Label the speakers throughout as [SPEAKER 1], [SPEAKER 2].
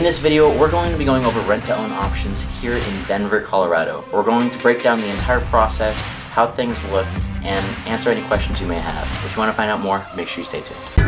[SPEAKER 1] In this video, we're going to be going over rent-to-own options here in Denver, Colorado. We're going to break down the entire process, how things look, and answer any questions you may have. If you want to find out more, make sure you stay tuned.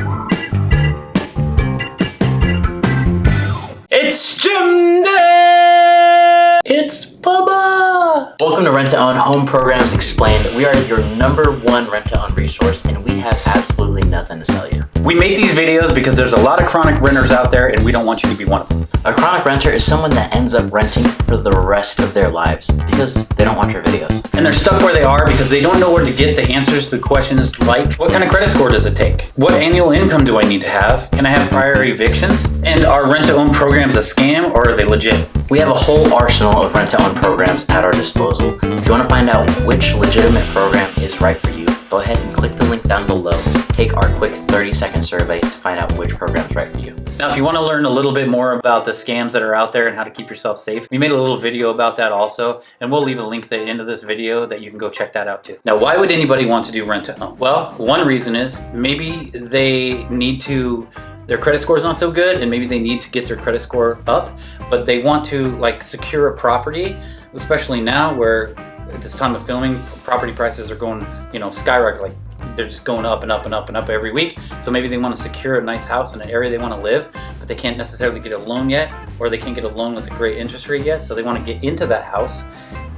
[SPEAKER 1] It's Gym Day! It's Bubba! Welcome to Rent-to-Own Home Programs Explained. We are your #1 rent-to-own resource, and we have absolutely nothing to sell you.
[SPEAKER 2] We make these videos because there's a lot of chronic renters out there, and we don't want you to be one of them.
[SPEAKER 1] A chronic renter is someone that ends up renting for the rest of their lives because they don't watch your videos.
[SPEAKER 2] And they're stuck where they are because they don't know where to get the answers to questions like, what kind of credit score does it take? What annual income do I need to have? Can I have prior evictions? And are rent-to-own programs a scam or are they legit?
[SPEAKER 1] We have a whole arsenal of rent-to-own programs at our disposal. If you want to find out which legitimate program is right for you, go ahead and click the link down below. Take our quick 30-second survey to find out which program is right for you.
[SPEAKER 2] Now, if you want to learn a little bit more about the scams that are out there and how to keep yourself safe, we made a little video about that also, and we'll leave a link at the end of this video that you can go check that out too. Now, why would anybody want to do rent-to-own? Well, one reason is maybe they need to their credit score is not so good and maybe they need to get their credit score up, but they want to like secure a property, especially now where at this time of filming, property prices are going, skyrocket. Like they're just going up and up and up and up every week. So maybe they want to secure a nice house in an area they want to live, but they can't necessarily get a loan yet, or they can't get a loan with a great interest rate yet. So they want to get into that house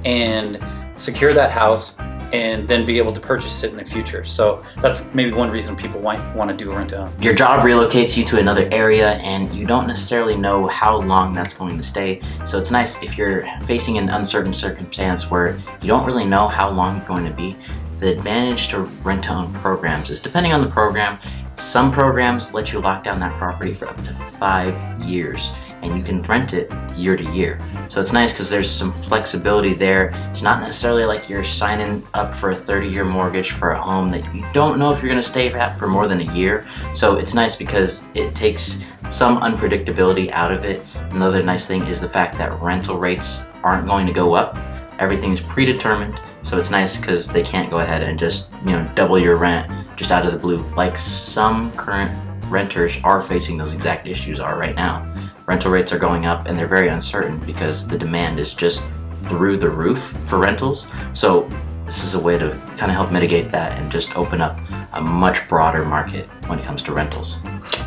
[SPEAKER 2] and secure that house and then be able to purchase it in the future. So that's maybe one reason people want to do rent-to-own.
[SPEAKER 1] Your job relocates you to another area and you don't necessarily know how long that's going to stay. So it's nice if you're facing an uncertain circumstance where you don't really know how long it's going to be. The advantage to rent-to-own programs is, depending on the program, some programs let you lock down that property for up to 5 years and you can rent it year to year. So it's nice because there's some flexibility there. It's not necessarily like you're signing up for a 30-year mortgage for a home that you don't know if you're gonna stay at for more than a year. So it's nice because it takes some unpredictability out of it. Another nice thing is the fact that rental rates aren't going to go up. Everything's predetermined. So it's nice because they can't go ahead and just, double your rent just out of the blue, like some current renters are facing those exact issues right now. Rental rates are going up and they're very uncertain because the demand is just through the roof for rentals. So this is a way to kind of help mitigate that and just open up a much broader market when it comes to rentals.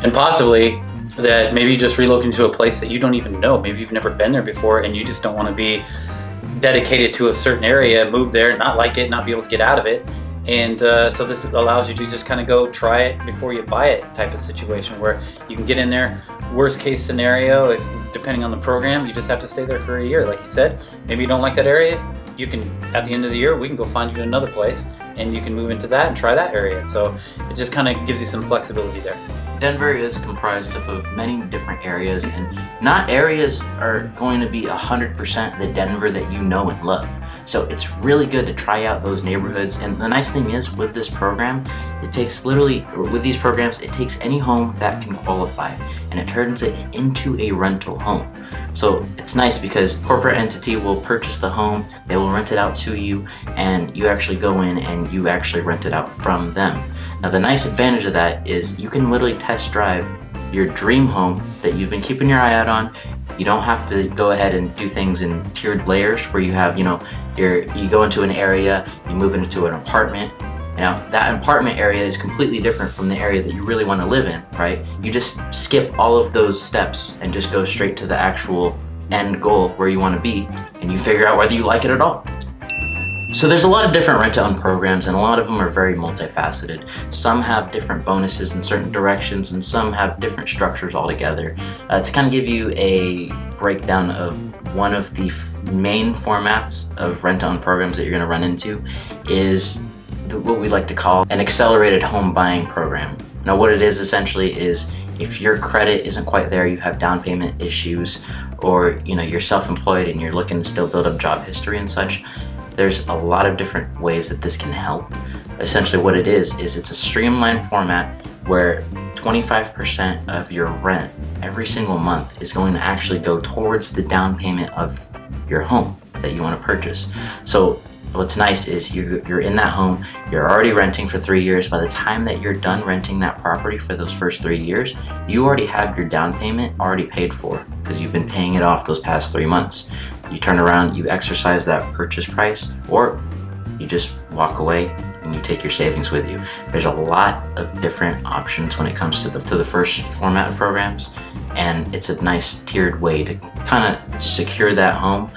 [SPEAKER 2] And possibly that maybe you just relocate to a place that you don't even know. Maybe you've never been there before and you just don't want to be dedicated to a certain area, move there, not like it, not be able to get out of it. And so this allows you to just kind of go try it before you buy it type of situation where you can get in there. Worst case scenario, if depending on the program, you just have to stay there for a year. Like you said, maybe you don't like that area. You can, at the end of the year, we can go find you another place and you can move into that and try that area. So it just kind of gives you some flexibility there.
[SPEAKER 1] Denver is comprised of many different areas, and not areas are going to be 100% the Denver that you know and love. So it's really good to try out those neighborhoods. And the nice thing is with this program, it takes it takes any home that can qualify and it turns it into a rental home. So it's nice because the corporate entity will purchase the home, they will rent it out to you, and you actually go in and you actually rent it out from them. Now the nice advantage of that is you can literally test drive your dream home that you've been keeping your eye out on. You don't have to go ahead and do things in tiered layers where you have, you go into an area, you move into an apartment. Now that apartment area is completely different from the area that you really want to live in, right? You just skip all of those steps and just go straight to the actual end goal where you want to be, and you figure out whether you like it at all. So there's a lot of different rent-to-own programs and a lot of them are very multifaceted. Some have different bonuses in certain directions and some have different structures altogether. To kind of give you a breakdown of one of the main formats of rent-to-own programs that you're going to run into is what we like to call an accelerated home buying program. Now what it is essentially is if your credit isn't quite there, you have down payment issues, or you're self-employed and you're looking to still build up job history and such, there's a lot of different ways that this can help. Essentially what it is it's a streamlined format where 25% of your rent every single month is going to actually go towards the down payment of your home that you want to purchase. So what's nice is you're in that home, you're already renting for 3 years. By the time that you're done renting that property for those first 3 years, you already have your down payment already paid for because you've been paying it off those past 3 months. You turn around, you exercise that purchase price, or you just walk away and you take your savings with you. There's a lot of different options when it comes to the first format of programs, and it's a nice tiered way to kind of secure that home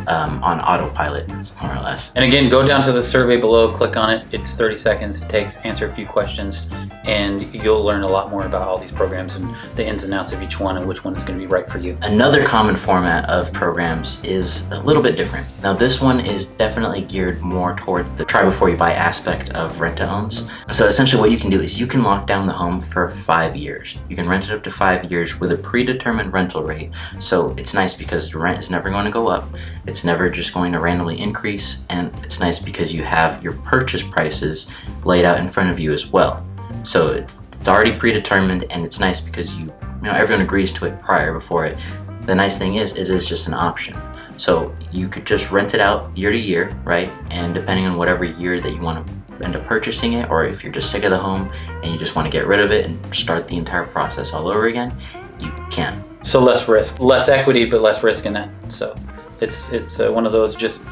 [SPEAKER 1] on autopilot, more or less.
[SPEAKER 2] And again, go down to the survey below, click on it. It's 30 seconds. It takes, answer a few questions, and you'll learn a lot more about all these programs and the ins and outs of each one and which one is going to be right for you.
[SPEAKER 1] Another common format of programs is a little bit different. Now this one is definitely geared more towards the try before you buy aspect of rent-to-owns. So essentially what you can do is you can lock down the home for 5 years. You can rent it up to 5 years with a predetermined rental rate. So it's nice because the rent is never going to go up. It's never just going to randomly increase, and it's nice because you have your purchase prices laid out in front of you as well. So it's already predetermined, and it's nice because you know everyone agrees to it prior before it. The nice thing is it is just an option. So you could just rent it out year to year, right? And depending on whatever year that you want to end up purchasing it, or if you're just sick of the home and you just want to get rid of it and start the entire process all over again, you can.
[SPEAKER 2] So less risk, less equity, but less risk in that. So it's one of those just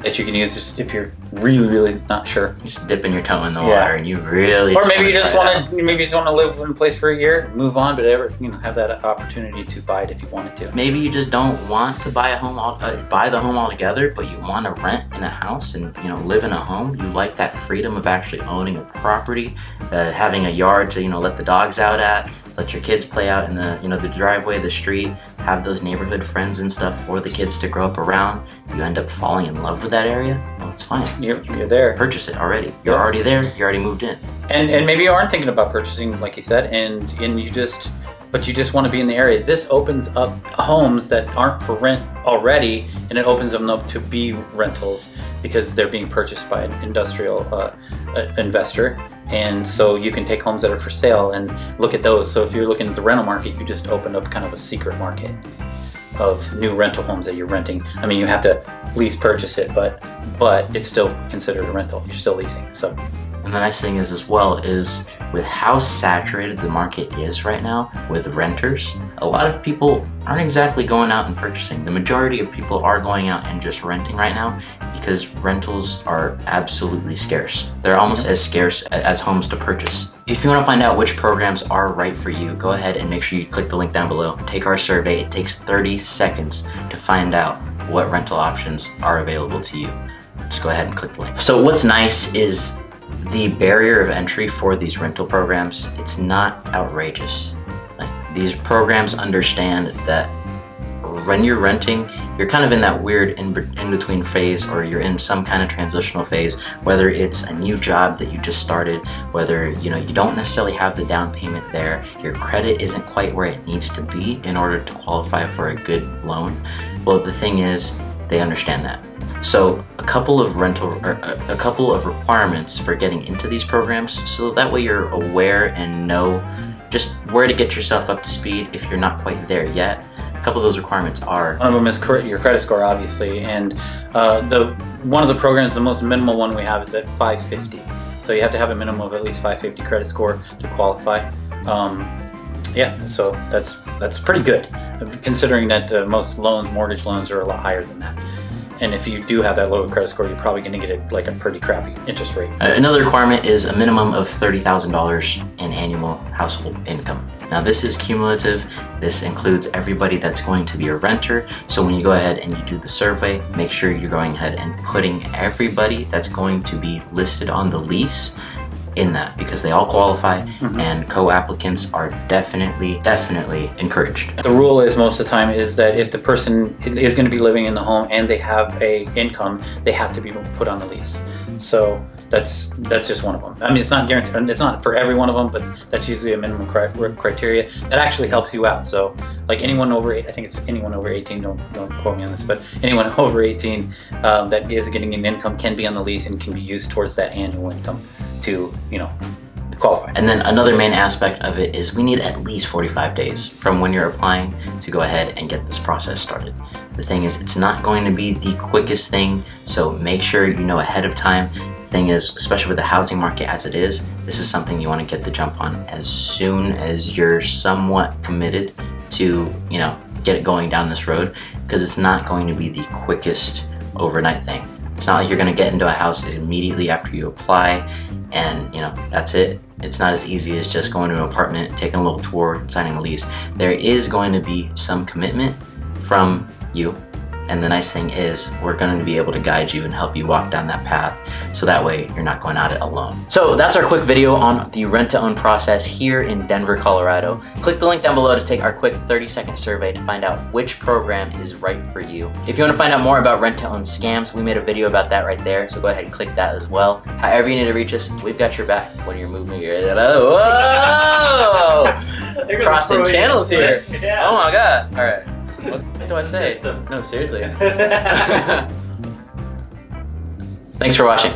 [SPEAKER 2] that you can use just if you're really not sure.
[SPEAKER 1] Just dipping your toe in the water, and you really.
[SPEAKER 2] Or maybe you just want to live in a place for a year, move on, but ever have that opportunity to buy it if you wanted to.
[SPEAKER 1] Maybe you just don't want to buy a home, buy the home altogether, but you want to rent in a house and live in a home. You like that freedom of actually owning a property, having a yard to let the dogs out at, let your kids play out in the driveway, the street, have those neighborhood friends and stuff for the kids to grow up around. You end up falling in love with that area. Well, it's fine.
[SPEAKER 2] You're there.
[SPEAKER 1] Purchase it already. You're already there. You already moved in.
[SPEAKER 2] And maybe you aren't thinking about purchasing, like you said, and you just want to be in the area. This opens up homes that aren't for rent already, and it opens them up to be rentals because they're being purchased by an industrial investor. And so you can take homes that are for sale and look at those. So if you're looking at the rental market, you just opened up kind of a secret market of new rental homes that you're renting. I mean, you have to lease purchase it, but it's still considered a rental. You're still leasing. So.
[SPEAKER 1] And the nice thing is as well is with how saturated the market is right now with renters, a lot of people aren't exactly going out and purchasing. The majority of people are going out and just renting right now because rentals are absolutely scarce. They're almost as scarce as homes to purchase. If you want to find out which programs are right for you, go ahead and make sure you click the link down below. Take our survey. It takes 30 seconds to find out what rental options are available to you. Just go ahead and click the link. So what's nice is the barrier of entry for these rental programs, it's not outrageous. Like, these programs understand that when you're renting, you're kind of in that weird in-between phase, or you're in some kind of transitional phase, whether it's a new job that you just started, whether you don't necessarily have the down payment there, your credit isn't quite where it needs to be in order to qualify for a good loan. Well, the thing is, they understand that. So a couple of requirements for getting into these programs, so that way you're aware and know just where to get yourself up to speed if you're not quite there yet. A couple of those requirements are...
[SPEAKER 2] One of them is your credit score, obviously, and one of the programs, the most minimal one we have, is at 550. So you have to have a minimum of at least 550 credit score to qualify. So that's pretty good, considering that most mortgage loans are a lot higher than that. And if you do have that low credit score, you're probably going to get a pretty crappy interest rate.
[SPEAKER 1] Another requirement is a minimum of $30,000 in annual household income. Now this is cumulative. This includes everybody that's going to be a renter. So when you go ahead and you do the survey, make sure you're going ahead and putting everybody that's going to be listed on the lease in that, because they all qualify, and co-applicants are definitely encouraged.
[SPEAKER 2] The rule is most of the time is that if the person is going to be living in the home and they have a income, they have to be put on the lease. So that's just one of them. I mean, it's not guaranteed. It's not for every one of them, but that's usually a minimum criteria that actually helps you out. So like anyone over, I think it's anyone over 18. Don't quote me on this, but anyone over 18 that is getting an income can be on the lease and can be used towards that annual income to qualify.
[SPEAKER 1] And then another main aspect of it is we need at least 45 days from when you're applying to go ahead and get this process started. The thing is, it's not going to be the quickest thing, so make sure you know ahead of time. The thing is, especially with the housing market as it is, this is something you want to get the jump on as soon as you're somewhat committed to, get it going down this road, because it's not going to be the quickest overnight thing. It's not like you're going to get into a house immediately after you apply and that's it. It's not as easy as just going to an apartment, taking a little tour, and signing a lease. There is going to be some commitment from you. And the nice thing is we're going to be able to guide you and help you walk down that path, so that way you're not going at it alone. So that's our quick video on the rent-to-own process here in Denver, Colorado. Click the link down below to take our quick 30-second survey to find out which program is right for you. If you want to find out more about rent-to-own scams, we made a video about that right there, so go ahead and click that as well. However you need to reach us, we've got your back when you're moving your... Whoa! Crossing channels here.
[SPEAKER 2] Yeah.
[SPEAKER 1] Oh my god. All right. What do I say?
[SPEAKER 2] System.
[SPEAKER 1] No, seriously. Thanks for watching.